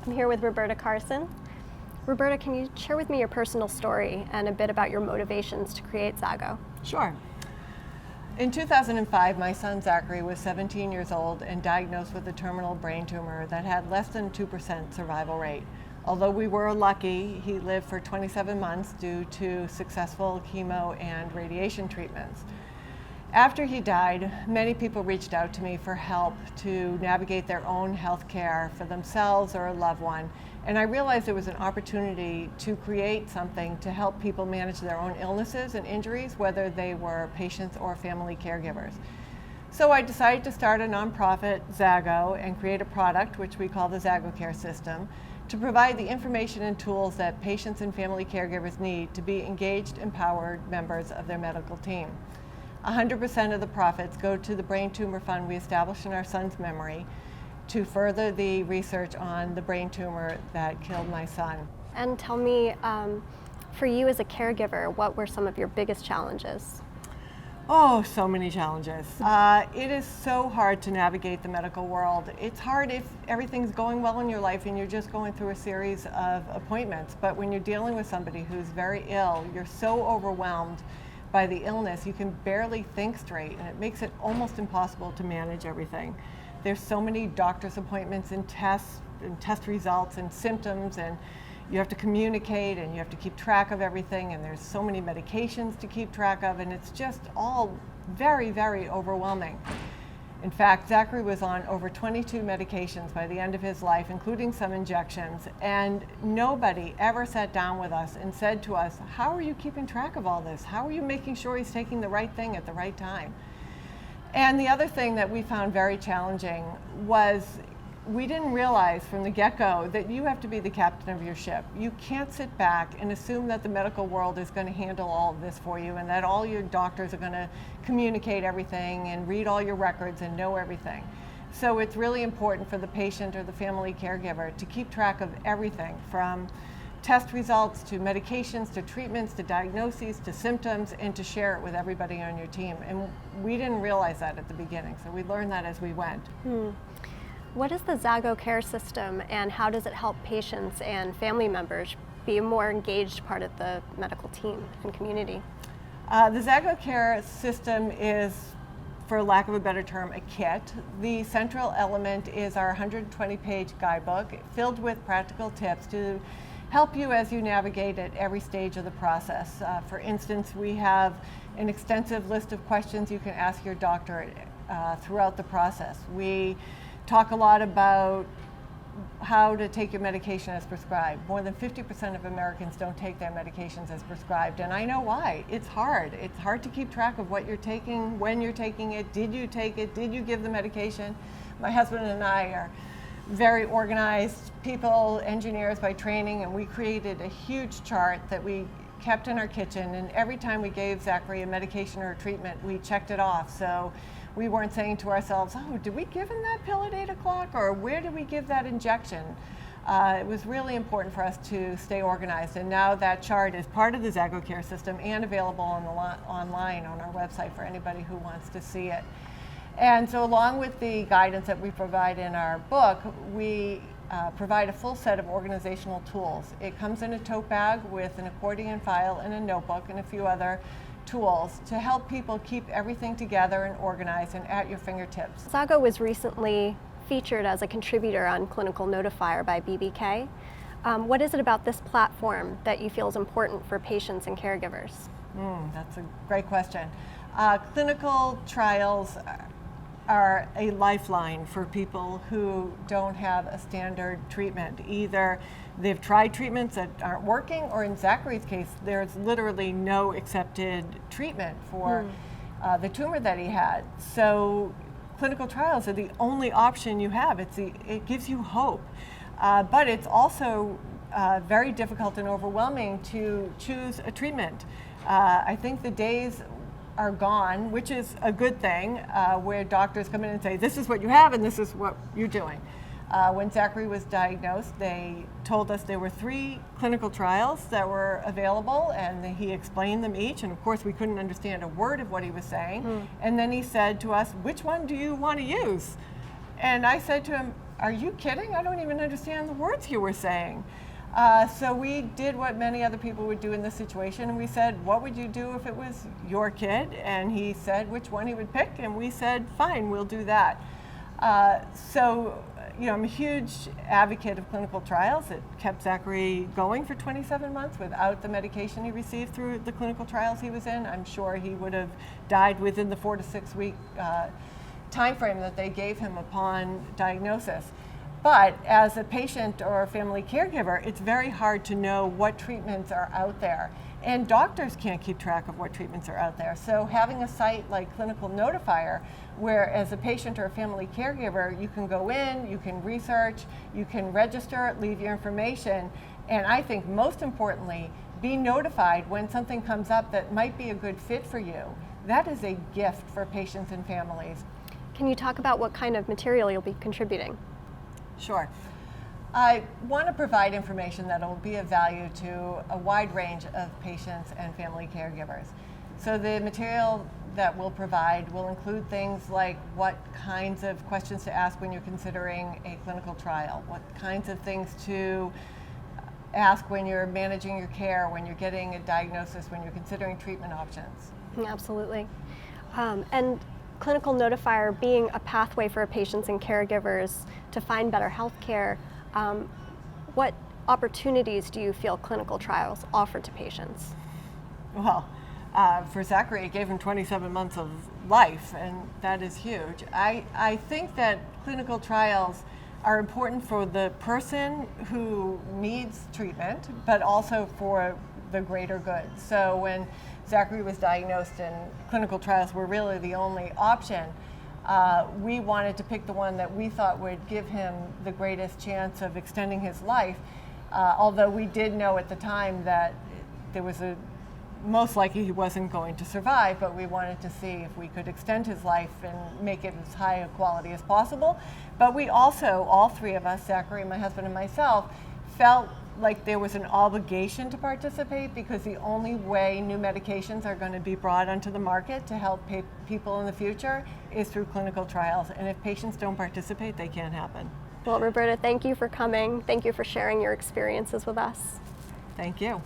I'm here with Roberta Carson. Roberta, can you share with me your personal story and a bit about your motivations to create Zago? Sure. In 2005, my son Zachary was 17 years old and diagnosed with a terminal brain tumor that had less than 2% survival rate. Although we were lucky, he lived for 27 months due to successful chemo and radiation treatments. After he died, many people reached out to me for help to navigate their own health care for themselves or a loved one. And I realized there was an opportunity to create something to help people manage their own illnesses and injuries, whether they were patients or family caregivers. So I decided to start a nonprofit, Zago, and create a product, which we call the Zago Care System, to provide the information and tools that patients and family caregivers need to be engaged, empowered members of their medical team. 100% of the profits go to the brain tumor fund we established in our son's memory to further the research on the brain tumor that killed my son. And tell me, for you as a caregiver, what were some of your biggest challenges? Oh, so many challenges. It is so hard to navigate the medical world. It's hard if everything's going well in your life and you're just going through a series of appointments. But when you're dealing with somebody who's very ill, you're so overwhelmed by the illness, you can barely think straight, and it makes it almost impossible to manage everything. There's so many doctor's appointments and test results and symptoms, and you have to communicate and you have to keep track of everything, and there's so many medications to keep track of, and it's just all very, very overwhelming. In fact, Zachary was on over 22 medications by the end of his life, including some injections, and nobody ever sat down with us and said to us, how are you keeping track of all this? How are you making sure he's taking the right thing at the right time? And the other thing that we found very challenging was we didn't realize from the get-go that you have to be the captain of your ship. You can't sit back and assume that the medical world is going to handle all of this for you and that all your doctors are going to communicate everything and read all your records and know everything. So it's really important for the patient or the family caregiver to keep track of everything, from test results to medications to treatments to diagnoses to symptoms, and to share it with everybody on your team. And we didn't realize that at the beginning, so we learned that as we went. What is the Zago Care System, and how does it help patients and family members be a more engaged part of the medical team and community? The Zago Care System is, for lack of a better term, a kit. The central element is our 120-page guidebook filled with practical tips to help you as you navigate at every stage of the process. For instance, we have an extensive list of questions you can ask your doctor throughout the process. We talk a lot about how to take your medication as prescribed. More than 50% of Americans don't take their medications as prescribed, and I know why. It's hard. It's hard to keep track of what you're taking, when you're taking it, did you take it, did you give the medication? My husband and I are very organized people, engineers by training, and we created a huge chart that we kept in our kitchen, and every time we gave Zachary a medication or a treatment, we checked it off. So we weren't saying to ourselves, oh, did we give him that pill at 8 o'clock, or where did we give that injection? It was really important for us to stay organized, and now that chart is part of the Zago Care System and available online on our website for anybody who wants to see it. And so along with the guidance that we provide in our book, we provide a full set of organizational tools. It comes in a tote bag with an accordion file and a notebook and a few other tools to help people keep everything together and organized and at your fingertips. Zago was recently featured as a contributor on Clinical Notifier by BBK. What is it about this platform that you feel is important for patients and caregivers? That's a great question. Clinical trials are a lifeline for people who don't have a standard treatment. Either they've tried treatments that aren't working, or in Zachary's case, there's literally no accepted treatment for the tumor that he had. So clinical trials are the only option you have. It gives you hope, but it's also very difficult and overwhelming to choose a treatment. I think the days are gone, which is a good thing, where doctors come in and say, this is what you have and this is what you're doing. When Zachary was diagnosed, they told us there were 3 clinical trials that were available, and he explained them each, and of course we couldn't understand a word of what he was saying. And then he said to us, which one do you want to use? And I said to him, are you kidding? I don't even understand the words you were saying. So we did what many other people would do in this situation, and we said, what would you do if it was your kid? And he said which one he would pick, and we said, fine, we'll do that. I'm a huge advocate of clinical trials. It kept Zachary going for 27 months without the medication he received through the clinical trials he was in. I'm sure he would have died within the 4 to 6 week time frame that they gave him upon diagnosis. But as a patient or a family caregiver, it's very hard to know what treatments are out there. And doctors can't keep track of what treatments are out there. So having a site like Clinical Notifier, where as a patient or a family caregiver, you can go in, you can research, you can register, leave your information, and I think most importantly, be notified when something comes up that might be a good fit for you. That is a gift for patients and families. Can you talk about what kind of material you'll be contributing? Sure. I want to provide information that will be of value to a wide range of patients and family caregivers. So the material that we'll provide will include things like what kinds of questions to ask when you're considering a clinical trial, what kinds of things to ask when you're managing your care, when you're getting a diagnosis, when you're considering treatment options. Absolutely. And Clinical Notifier being a pathway for patients and caregivers to find better health care, what opportunities do you feel clinical trials offer to patients? Well, for Zachary, it gave him 27 months of life, and that is huge. I think that clinical trials are important for the person who needs treatment, but also for the greater good. So when Zachary was diagnosed and clinical trials were really the only option, we wanted to pick the one that we thought would give him the greatest chance of extending his life, although we did know at the time that there was most likely he wasn't going to survive, but we wanted to see if we could extend his life and make it as high a quality as possible. But we also, all three of us, Zachary, my husband, and myself, felt like there was an obligation to participate, because the only way new medications are going to be brought onto the market to help people in the future is through clinical trials. And if patients don't participate, they can't happen. Well, Roberta, thank you for coming. Thank you for sharing your experiences with us. Thank you.